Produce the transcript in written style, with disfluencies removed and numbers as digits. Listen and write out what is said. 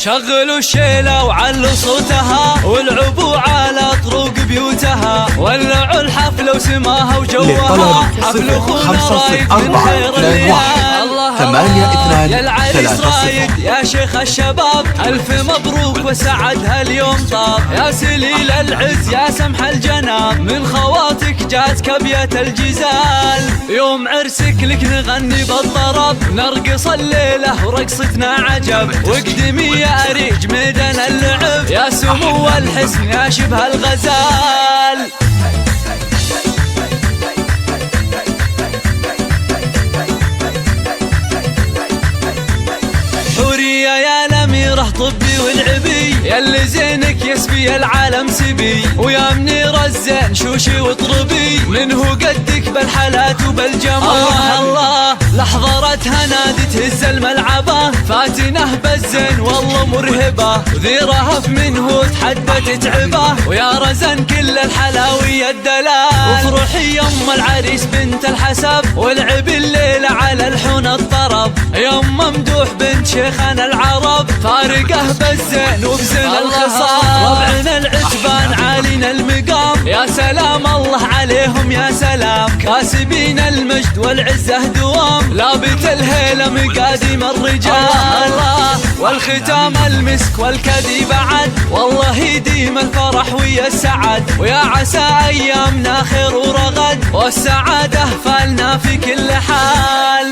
شغلوا الشيلة وعلوا صوتها والعبوا على طرق بيوتها، ولعوا الحفلة وسماها وجوها، حفل اخونا رايد من خير الليالي. الله يا العريس رايد يا شيخ الشباب، ألف مبروك وسعد هاليوم طاب، يا سليل العز يا سمح الجناب، من خواتك جاتك ابيات الجزال، يوم عرسك لك نغني بالطرب، نرقص الليلة ورقصتنا عجب، واقدمي يا أريج ميدان اللعب، يا سمو الحسن يا شبه الغزال. حورية يا الأميرة طبي والعبي، ياللي زينك يسبي العالم سبي، ويا منير الزين شوشي وطربي، منه قدك بالحالات وبالجمال. الله لحظرتها نادي تهز الملعبة، فاتنه بالزين والله مرهبة، وذي رهف منه تحدى تتعبه، ويا رزن كل الحلاوي الدلال، وفرحي يم العريس بنت الحسب، والعبي الليلة على الحون الطرب، يم ممدوح بنت شيخنا العرب، فارقه بالزين وبزين الخصام، ربعنا العتبان عالينا المقام، يا سلام الله عليهم يا سلام، كاسبين المجد والعزة دوام، لابت الهيلة مقاديم الرجال. الله والختام المسك والكذي بعد، والله يديم الفرح ويا السعد، ويا عسى ايامنا خير ورغد، والسعادة فالنا في كل حال.